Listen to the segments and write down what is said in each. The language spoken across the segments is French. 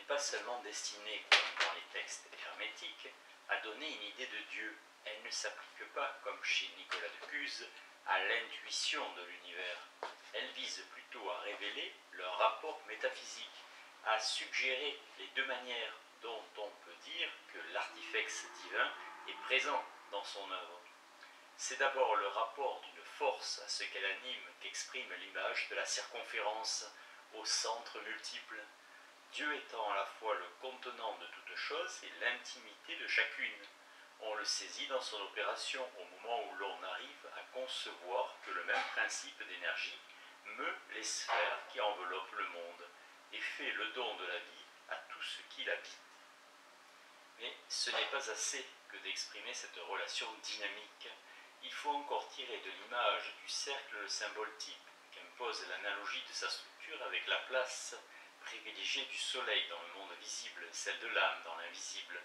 pas seulement destinée, comme dans les textes hermétiques, à donner une idée de Dieu. Elle ne s'applique pas, comme chez Nicolas de Cuse, à l'intuition de l'univers. Elle vise plutôt à révéler leur rapport métaphysique, à suggérer les deux manières dont on peut dire que l'artifex divin est présent dans son œuvre. C'est d'abord le rapport d'une force à ce qu'elle anime qu'exprime l'image de la circonférence au centre multiple, Dieu étant à la fois le contenant de toutes choses et l'intimité de chacune. On le saisit dans son opération au moment où l'on arrive à concevoir que le même principe d'énergie meut les sphères qui enveloppent le monde et fait le don de la vie à tout ce qui l'habite. Mais ce n'est pas assez que d'exprimer cette relation dynamique. Il faut encore tirer de l'image du cercle le symbole type qu'impose l'analogie de sa structure avec la place privilégiée du soleil dans le monde visible, celle de l'âme dans l'invisible.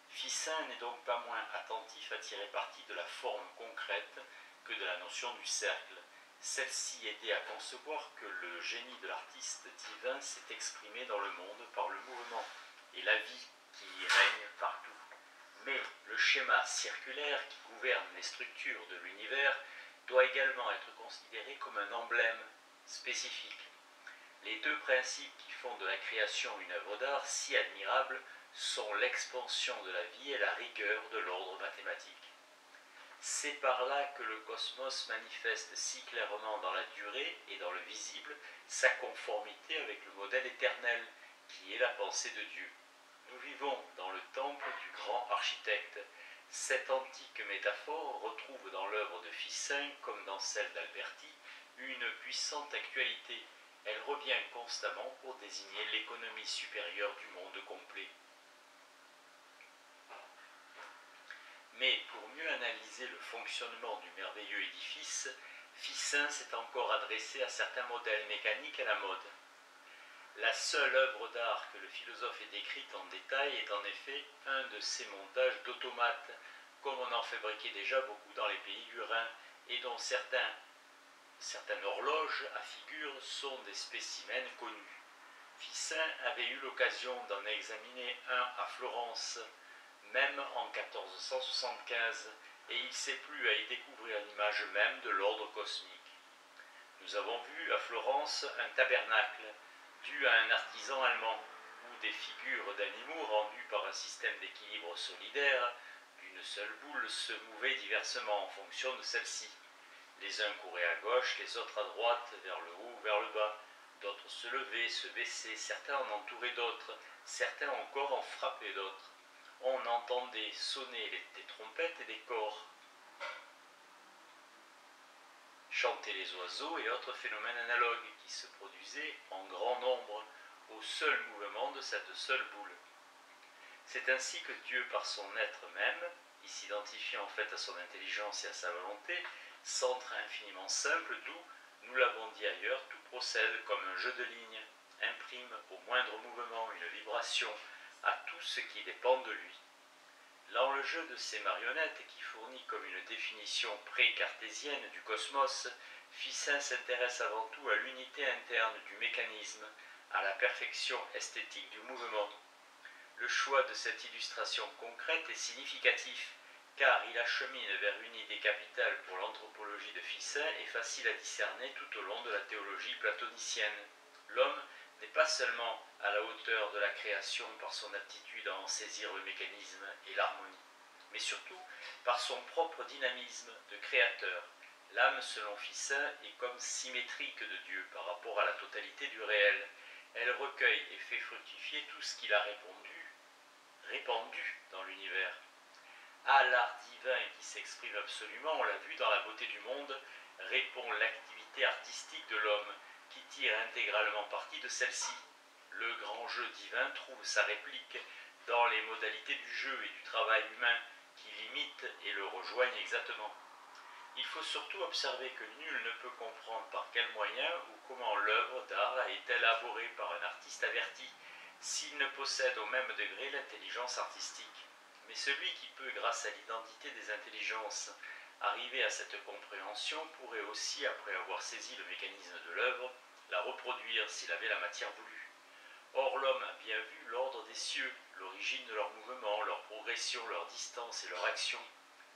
Ficin n'est donc pas moins attentif à tirer parti de la forme concrète que de la notion du cercle. Celle-ci aidait à concevoir que le génie de l'artiste divin s'est exprimé dans le monde par le mouvement et la vie qui y règne partout. Mais le schéma circulaire qui gouverne les structures de l'univers doit également être considéré comme un emblème spécifique. Les deux principes qui font de la création une œuvre d'art si admirable sont l'expansion de la vie et la rigueur de l'ordre mathématique. C'est par là que le cosmos manifeste si clairement dans la durée et dans le visible sa conformité avec le modèle éternel qui est la pensée de Dieu. Nous vivons dans le temple du grand architecte. Cette antique métaphore retrouve dans l'œuvre de Ficin, comme dans celle d'Alberti, une puissante actualité. Elle revient constamment pour désigner l'économie supérieure du monde complet. Mais pour mieux analyser le fonctionnement du merveilleux édifice, Ficin s'est encore adressé à certains modèles mécaniques à la mode. La seule œuvre d'art que le philosophe ait décrite en détail est en effet un de ces montages d'automates, comme on en fabriquait déjà beaucoup dans les pays du Rhin, et dont certaines horloges à figures sont des spécimens connus. Ficin avait eu l'occasion d'en examiner un à Florence, même en 1475, et il s'est plu à y découvrir l'image même de l'ordre cosmique. Nous avons vu à Florence un tabernacle, dû à un artisan allemand, où des figures d'animaux rendues par un système d'équilibre solidaire d'une seule boule se mouvaient diversement en fonction de celle-ci. Les uns couraient à gauche, les autres à droite, vers le haut ou vers le bas. D'autres se levaient, se baissaient, certains en entouraient d'autres, certains encore en frappaient d'autres. On entendait sonner des trompettes et des cors, chanter les oiseaux et autres phénomènes analogues qui se produisaient en grand nombre au seul mouvement de cette seule boule. C'est ainsi que Dieu, par son être même, il s'identifie en fait à son intelligence et à sa volonté, centre infiniment simple, d'où, nous l'avons dit ailleurs, tout procède comme un jeu de lignes, imprime au moindre mouvement une vibration à tout ce qui dépend de lui. Dans le jeu de ces marionnettes qui fournit comme une définition pré-cartésienne du cosmos, Ficin s'intéresse avant tout à l'unité interne du mécanisme, à la perfection esthétique du mouvement. Le choix de cette illustration concrète est significatif, car il achemine vers une idée capitale pour l'anthropologie de Ficin et facile à discerner tout au long de la théologie platonicienne. L'homme n'est pas seulement à la hauteur de la création par son aptitude à en saisir le mécanisme et l'harmonie, mais surtout par son propre dynamisme de créateur. L'âme, selon Ficin, est comme symétrique de Dieu par rapport à la totalité du réel. Elle recueille et fait fructifier tout ce qu'il a répandu dans l'univers. À l'art divin qui s'exprime absolument, on l'a vu dans la beauté du monde, répond l'activité artistique de l'homme, qui tire intégralement parti de celle-ci. Le grand jeu divin trouve sa réplique dans les modalités du jeu et du travail humain qui l'imitent et le rejoignent exactement. Il faut surtout observer que nul ne peut comprendre par quel moyen ou comment l'œuvre d'art a été élaborée par un artiste averti, s'il ne possède au même degré l'intelligence artistique. Mais celui qui peut, grâce à l'identité des intelligences, arriver à cette compréhension pourrait aussi, après avoir saisi le mécanisme de l'œuvre, la reproduire s'il avait la matière voulue. Or l'homme a bien vu l'ordre des cieux, l'origine de leur mouvement, leur progression, leur distance et leur action.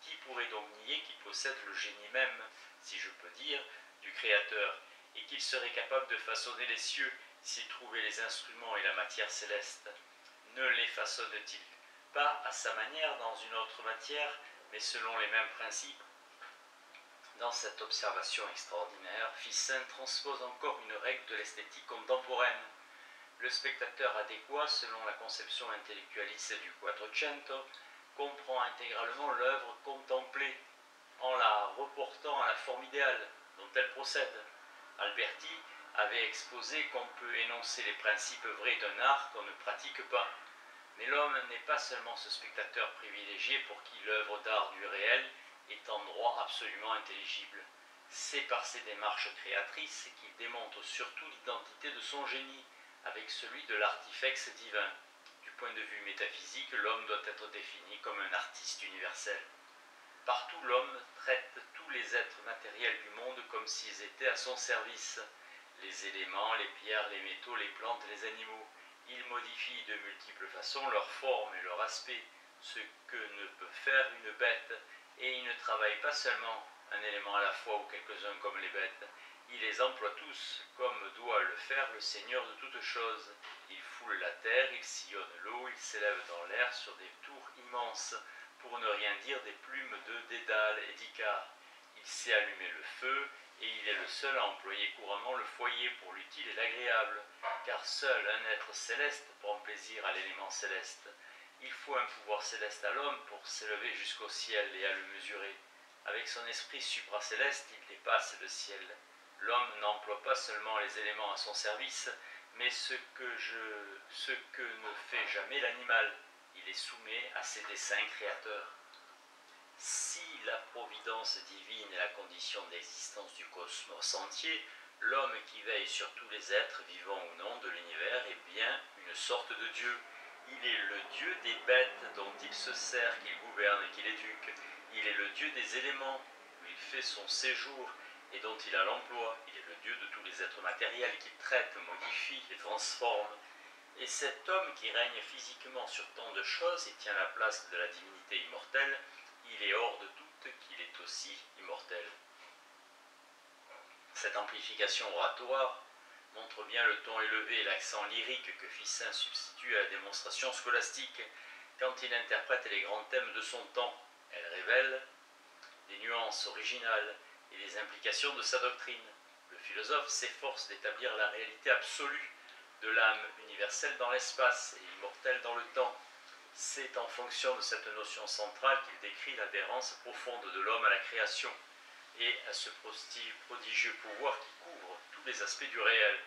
Qui pourrait donc nier qu'il possède le génie même, si je peux dire, du Créateur, et qu'il serait capable de façonner les cieux s'il trouvait les instruments et la matière céleste? Ne les façonne-t-il pas à sa manière dans une autre matière, mais selon les mêmes principes? Dans cette observation extraordinaire, Ficin transpose encore une règle de l'esthétique contemporaine. Le spectateur adéquat, selon la conception intellectualiste du Quattrocento, comprend intégralement l'œuvre contemplée, en la reportant à la forme idéale dont elle procède. Alberti avait exposé qu'on peut énoncer les principes vrais d'un art qu'on ne pratique pas. Mais l'homme n'est pas seulement ce spectateur privilégié pour qui l'œuvre d'art du réel est en droit absolument intelligible. C'est par ses démarches créatrices qu'il démontre surtout l'identité de son génie, avec celui de l'artifex divin. Du point de vue métaphysique, l'homme doit être défini comme un artiste universel. Partout, l'homme traite tous les êtres matériels du monde comme s'ils étaient à son service. Les éléments, les pierres, les métaux, les plantes, les animaux. Il modifie de multiples façons leur forme et leur aspect, ce que ne peut faire une bête, et il ne travaille pas seulement un élément à la fois ou quelques-uns comme les bêtes. Il les emploie tous, comme doit le faire le Seigneur de toutes choses. Il foule la terre, il sillonne l'eau, il s'élève dans l'air sur des tours immenses, pour ne rien dire des plumes de Dédale et d'Icare. Il sait allumer le feu, et il est le seul à employer couramment le foyer pour l'utile et l'agréable, car seul un être céleste prend plaisir à l'élément céleste. Il faut un pouvoir céleste à l'homme pour s'élever jusqu'au ciel et à le mesurer. Avec son esprit supracéleste, il dépasse le ciel. L'homme n'emploie pas seulement les éléments à son service, mais ce que ne fait jamais l'animal. Il est soumis à ses desseins créateurs. Si la providence divine est la condition d'existence du cosmos entier, l'homme qui veille sur tous les êtres, vivants ou non, de l'univers est bien une sorte de Dieu. Il est le Dieu des bêtes dont il se sert, qu'il gouverne et qu'il éduque. Il est le Dieu des éléments, où il fait son séjour et dont il a l'emploi. Il est le Dieu de tous les êtres matériels qu'il traite, modifie et transforme. Et cet homme qui règne physiquement sur tant de choses et tient la place de la divinité immortelle, il est hors de doute qu'il est aussi immortel. Cette amplification oratoire montre bien le ton élevé et l'accent lyrique que Ficin substitue à la démonstration scolastique quand il interprète les grands thèmes de son temps. Elle révèle des nuances originales et des implications de sa doctrine. Le philosophe s'efforce d'établir la réalité absolue de l'âme universelle dans l'espace et immortelle dans le temps. C'est en fonction de cette notion centrale qu'il décrit l'adhérence profonde de l'homme à la création et à ce prodigieux pouvoir qui couvre tous les aspects du réel.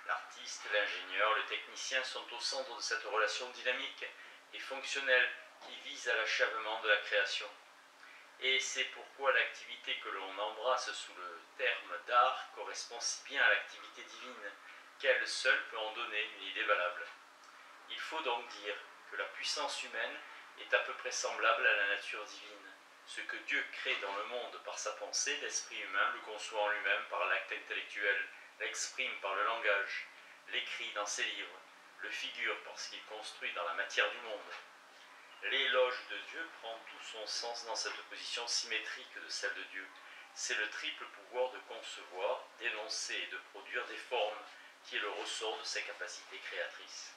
L'artiste, l'ingénieur, le technicien sont au centre de cette relation dynamique et fonctionnelle qui vise à l'achèvement de la création. Et c'est pourquoi l'activité que l'on embrasse sous le terme d'art correspond si bien à l'activité divine, qu'elle seule peut en donner une idée valable. Il faut donc dire que la puissance humaine est à peu près semblable à la nature divine. Ce que Dieu crée dans le monde par sa pensée, l'esprit humain le conçoit en lui-même par l'acte intellectuel, l'exprime par le langage, l'écrit dans ses livres, le figure parce qu'il construit dans la matière du monde. L'éloge de Dieu prend tout son sens dans cette position symétrique de celle de Dieu. C'est le triple pouvoir de concevoir, d'énoncer et de produire des formes qui est le ressort de ses capacités créatrices.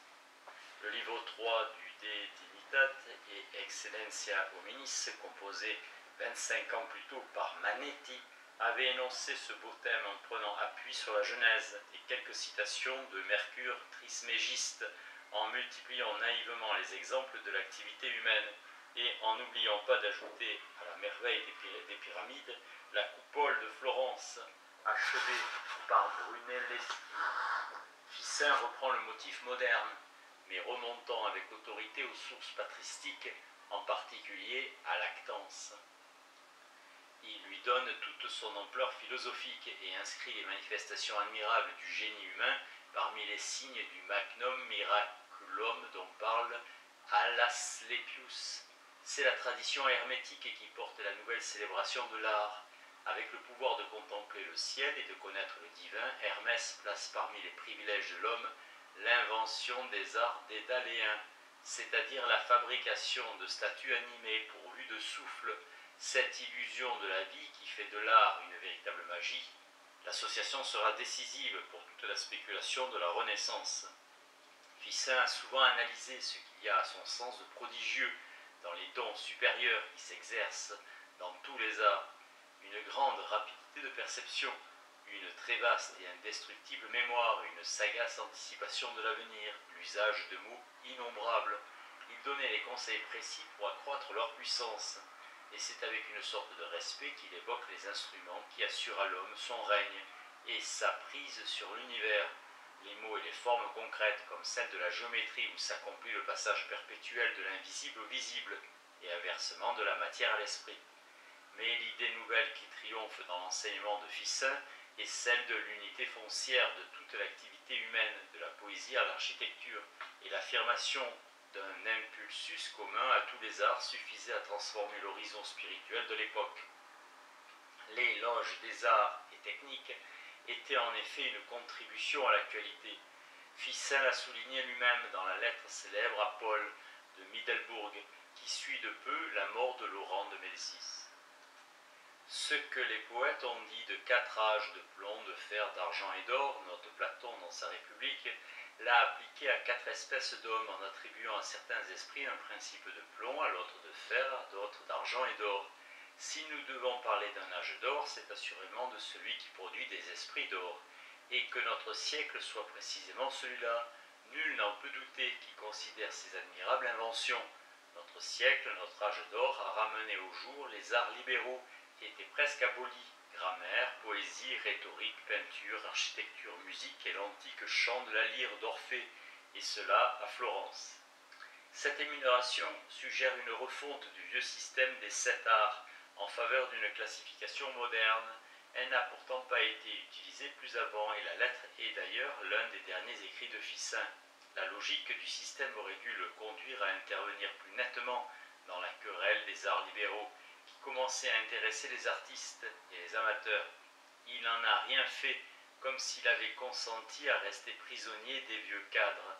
Le livre 3 du De Dignitate et Excellentia Hominis, composé 25 ans plus tôt par Manetti, avait énoncé ce beau thème en prenant appui sur la Genèse et quelques citations de Mercure Trismégiste, en multipliant naïvement les exemples de l'activité humaine et en n'oubliant pas d'ajouter à la merveille des pyramides la coupole de Florence, achevée par Brunelleschi. Ficin reprend le motif moderne, mais remontant avec autorité aux sources patristiques, en particulier à Lactance. Il lui donne toute son ampleur philosophique et inscrit les manifestations admirables du génie humain parmi les signes du magnum miraculum dont parle Alasclepius. C'est la tradition hermétique qui porte la nouvelle célébration de l'art. Avec le pouvoir de contempler le ciel et de connaître le divin, Hermès place parmi les privilèges de l'homme l'invention des arts dédaléens, c'est-à-dire la fabrication de statues animées pourvues de souffle, cette illusion de la vie qui fait de l'art une véritable magie. L'association sera décisive pour toute la spéculation de la Renaissance. Ficin a souvent analysé ce qu'il y a à son sens de prodigieux dans les dons supérieurs qui s'exercent dans tous les arts, une grande rapidité de perception, une très vaste et indestructible mémoire, une sagace anticipation de l'avenir, l'usage de mots innombrables. Il donnait les conseils précis pour accroître leur puissance, et c'est avec une sorte de respect qu'il évoque les instruments qui assurent à l'homme son règne et sa prise sur l'univers. Les mots et les formes concrètes, comme celle de la géométrie où s'accomplit le passage perpétuel de l'invisible au visible, et inversement de la matière à l'esprit. Mais l'idée nouvelle qui triomphe dans l'enseignement de Ficin est celle de l'unité foncière de toute l'activité humaine, de la poésie à l'architecture, et l'affirmation d'un impulsus commun à tous les arts suffisait à transformer l'horizon spirituel de l'époque. Les loges des arts et techniques était en effet une contribution à l'actualité. Ficin l'a souligné lui-même dans la lettre célèbre à Paul de Middelbourg, qui suit de peu la mort de Laurent de Médicis. Ce que les poètes ont dit de 4 âges de plomb, de fer, d'argent et d'or, note Platon dans sa République, l'a appliqué à 4 espèces d'hommes en attribuant à certains esprits un principe de plomb, à l'autre de fer, à d'autres d'argent et d'or. Si nous devons parler d'un âge d'or, c'est assurément de celui qui produit des esprits d'or, et que notre siècle soit précisément celui-là. Nul n'en peut douter qui considère ces admirables inventions. Notre siècle, notre âge d'or, a ramené au jour les arts libéraux qui étaient presque abolis, grammaire, poésie, rhétorique, peinture, architecture, musique et l'antique chant de la lyre d'Orphée, et cela à Florence. Cette émigration suggère une refonte du vieux système des 7 arts, en faveur d'une classification moderne. Elle n'a pourtant pas été utilisée plus avant et la lettre est d'ailleurs l'un des derniers écrits de Ficin. La logique du système aurait dû le conduire à intervenir plus nettement dans la querelle des arts libéraux qui commençait à intéresser les artistes et les amateurs. Il n'en a rien fait, comme s'il avait consenti à rester prisonnier des vieux cadres.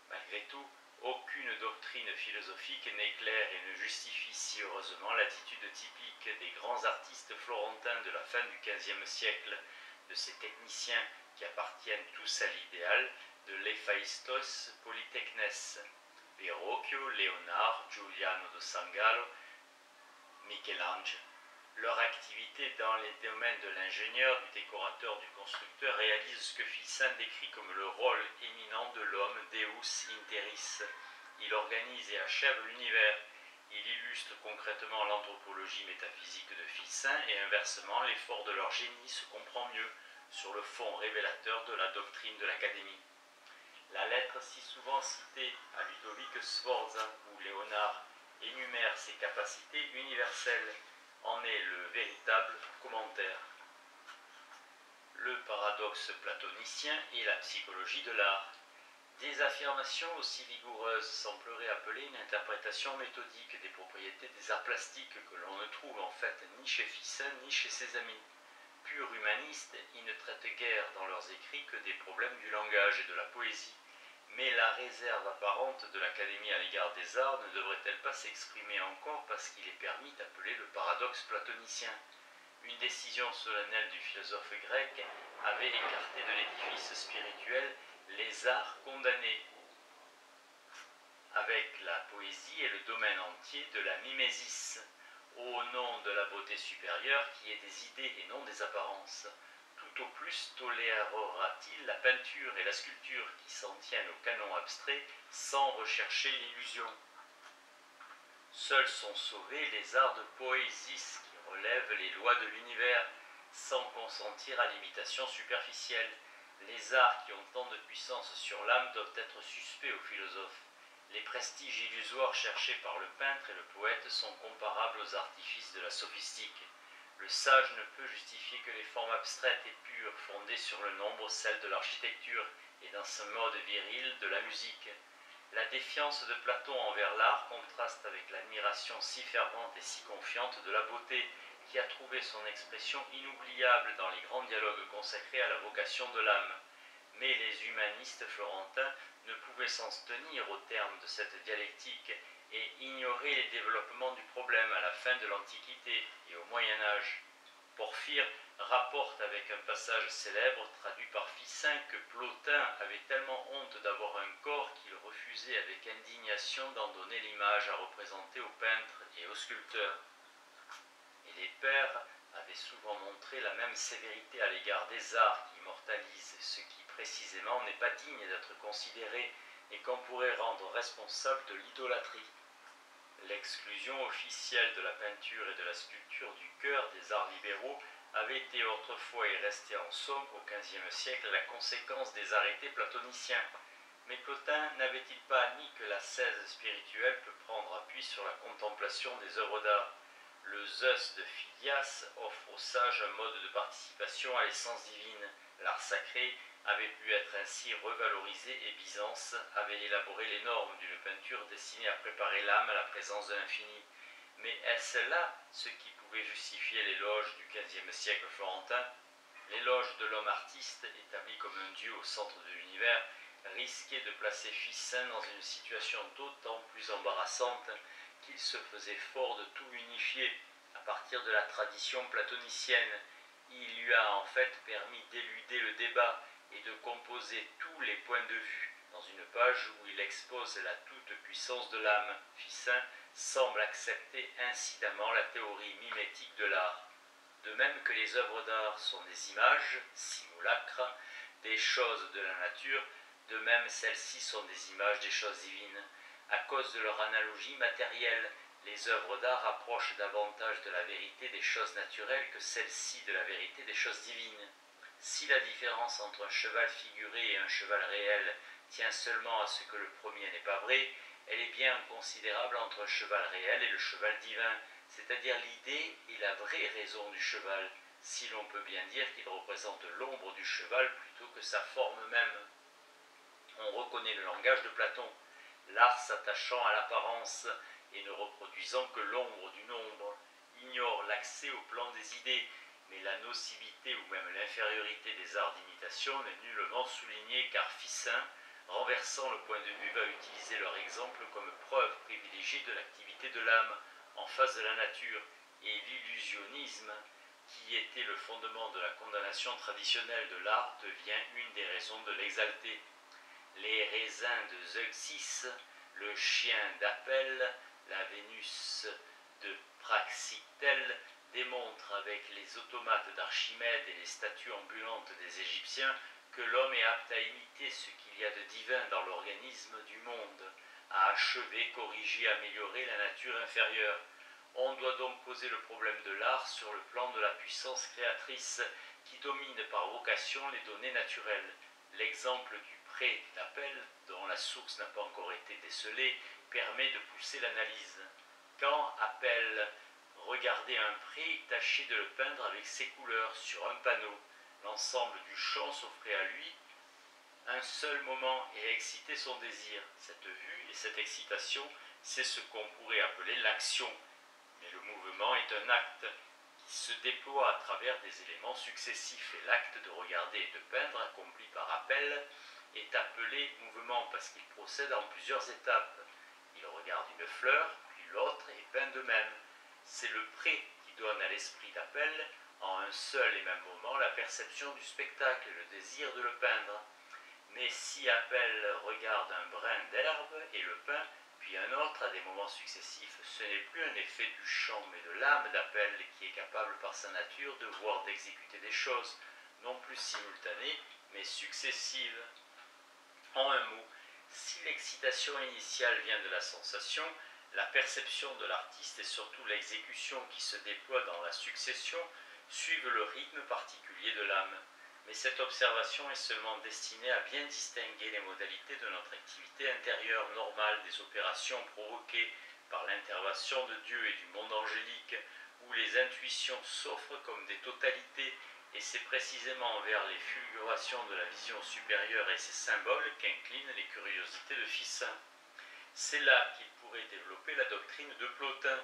Malgré tout, aucune doctrine philosophique n'éclaire et ne justifie si heureusement l'attitude typique des grands artistes florentins de la fin du XVe siècle, de ces techniciens qui appartiennent tous à l'idéal de l'Ephaistos Polytechnes, Verrocchio, Léonard, Giuliano da San Gallo, Michel-Ange. Leur activité dans les domaines de l'ingénieur, du décorateur, du constructeur réalise ce que Ficin décrit comme le rôle éminent de l'homme, Deus Interis. Il organise et achève l'univers. Il illustre concrètement l'anthropologie métaphysique de Ficin et inversement, l'effort de leur génie se comprend mieux sur le fond révélateur de la doctrine de l'Académie. La lettre si souvent citée à Ludovic Sforza, où Léonard énumère ses capacités universelles, en est le véritable commentaire. Le paradoxe platonicien et la psychologie de l'art. Des affirmations aussi vigoureuses sembleraient appeler une interprétation méthodique des propriétés des arts plastiques que l'on ne trouve en fait ni chez Ficin ni chez ses amis. Purs humanistes, ils ne traitent guère dans leurs écrits que des problèmes du langage et de la poésie. Mais la réserve apparente de l'Académie à l'égard des arts ne devrait-elle pas s'exprimer encore parce qu'il est permis d'appeler le paradoxe platonicien? Une décision solennelle du philosophe grec avait écarté de l'édifice spirituel les arts condamnés, avec la poésie et le domaine entier de la mimésis, au nom de la beauté supérieure qui est des idées et non des apparences. Tout au plus tolérera-t-il la peinture et la sculpture qui s'en tiennent au canon abstrait sans rechercher l'illusion. Seuls sont sauvés les arts de poésis qui relèvent les lois de l'univers sans consentir à l'imitation superficielle. Les arts qui ont tant de puissance sur l'âme doivent être suspects aux philosophes. Les prestiges illusoires cherchés par le peintre et le poète sont comparables aux artifices de la sophistique. Le sage ne peut justifier que les formes abstraites et pures, fondées sur le nombre, celles de l'architecture, et dans ce mode viril de la musique. La défiance de Platon envers l'art contraste avec l'admiration si fervente et si confiante de la beauté, qui a trouvé son expression inoubliable dans les grands dialogues consacrés à la vocation de l'âme. Mais les humanistes florentins ne pouvaient s'en tenir au terme de cette dialectique et ignoraient les développements du problème à la fin de l'Antiquité et au Moyen Âge. Porphyre rapporte avec un passage célèbre traduit par Ficin que Plotin avait tellement honte d'avoir un corps qu'il refusait avec indignation d'en donner l'image à représenter aux peintres et aux sculpteurs. Et les pères avaient souvent montré la même sévérité à l'égard des arts qui immortalisent, ce qui précisément n'est pas digne d'être considéré et qu'on pourrait rendre responsable de l'idolâtrie. L'exclusion officielle de la peinture et de la sculpture du cœur des arts libéraux avait été autrefois et restait en somme au XVe siècle la conséquence des arrêtés platoniciens. Mais Plotin n'avait-il pas admis que l'ascèse spirituelle peut prendre appui sur la contemplation des œuvres d'art? Le Zeus de Phidias offre aux sages un mode de participation à l'essence divine. L'art sacré avait pu être ainsi revalorisé et Byzance avait élaboré les normes d'une peinture destinée à préparer l'âme à la présence de l'infini. Mais est-ce là ce qui pouvait justifier l'éloge du XVe siècle florentin? L'éloge de l'homme artiste, établi comme un dieu au centre de l'univers, risquait de placer Ficin dans une situation d'autant plus embarrassante qu'il se faisait fort de tout unifier à partir de la tradition platonicienne. Il lui a en fait permis d'éluder le débat et de composer tous les points de vue dans une page où il expose la toute-puissance de l'âme. Ficin semble accepter incidemment la théorie mimétique de l'art. De même que les œuvres d'art sont des images, simulacres, des choses de la nature, de même celles-ci sont des images des choses divines. À cause de leur analogie matérielle, les œuvres d'art approchent davantage de la vérité des choses naturelles que celles-ci de la vérité des choses divines. Si la différence entre un cheval figuré et un cheval réel tient seulement à ce que le premier n'est pas vrai, elle est bien considérable entre un cheval réel et le cheval divin, c'est-à-dire l'idée et la vraie raison du cheval, si l'on peut bien dire qu'il représente l'ombre du cheval plutôt que sa forme même. On reconnaît le langage de Platon, l'art s'attachant à l'apparence et ne reproduisant que l'ombre d'une ombre, ignore l'accès au plan des idées, mais la nocivité ou même l'infériorité des arts d'imitation n'est nullement soulignée car Ficin, renversant le point de vue, va utiliser leur exemple comme preuve privilégiée de l'activité de l'âme en face de la nature, et l'illusionnisme, qui était le fondement de la condamnation traditionnelle de l'art, devient une des raisons de l'exalter. Les raisins de Zeuxis, le chien d'Apelle, la Vénus de Praxitèle démontrent avec les automates d'Archimède et les statues ambulantes des Égyptiens que l'homme est apte à imiter ce qu'il y a de divin dans l'organisme du monde, à achever, corriger, améliorer la nature inférieure. On doit donc poser le problème de l'art sur le plan de la puissance créatrice qui domine par vocation les données naturelles. L'exemple du pré d'Apelle, dont la source n'a pas encore été décelée, permet de pousser l'analyse. Quand Apelle regardait un pré, il tâchait de le peindre avec ses couleurs sur un panneau. L'ensemble du champ s'offrait à lui un seul moment et excitait son désir. Cette vue et cette excitation, c'est ce qu'on pourrait appeler l'action. Mais le mouvement est un acte qui se déploie à travers des éléments successifs et l'acte de regarder et de peindre accompli par Apelle est appelé mouvement parce qu'il procède en plusieurs étapes. Il regarde une fleur, puis l'autre et peint de même. C'est le pré qui donne à l'esprit d'Apelle, en un seul et même moment, la perception du spectacle et le désir de le peindre. Mais si Apelle regarde un brin d'herbe et le peint, puis un autre à des moments successifs, ce n'est plus un effet du champ, mais de l'âme d'Apelle qui est capable par sa nature de voir, d'exécuter des choses, non plus simultanées, mais successives. En un mot, si l'excitation initiale vient de la sensation, la perception de l'artiste et surtout l'exécution qui se déploie dans la succession suivent le rythme particulier de l'âme. Mais cette observation est seulement destinée à bien distinguer les modalités de notre activité intérieure normale des opérations provoquées par l'intervention de Dieu et du monde angélique, où les intuitions s'offrent comme des totalités, et c'est précisément vers les fulgurations de la vision supérieure et ses symboles qu'inclinent les curiosités de Ficin. C'est là qu'il pourrait développer la doctrine de Plotin,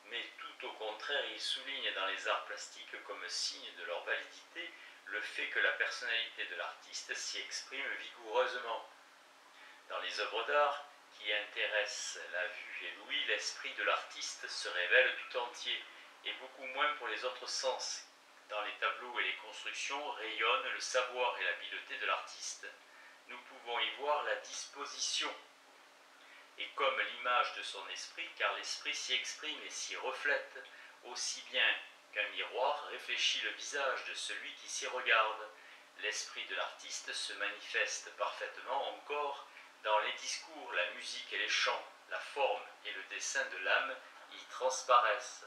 mais tout au contraire il souligne dans les arts plastiques comme signe de leur validité le fait que la personnalité de l'artiste s'y exprime vigoureusement. Dans les œuvres d'art qui intéressent la vue et l'ouïe, l'esprit de l'artiste se révèle tout entier, et beaucoup moins pour les autres sens. Dans les tableaux et les constructions rayonne le savoir et l'habileté de l'artiste. Nous pouvons y voir la disposition, et comme l'image de son esprit, car l'esprit s'y exprime et s'y reflète, aussi bien qu'un miroir réfléchit le visage de celui qui s'y regarde. L'esprit de l'artiste se manifeste parfaitement encore dans les discours, la musique et les chants. La forme et le dessin de l'âme y transparaissent.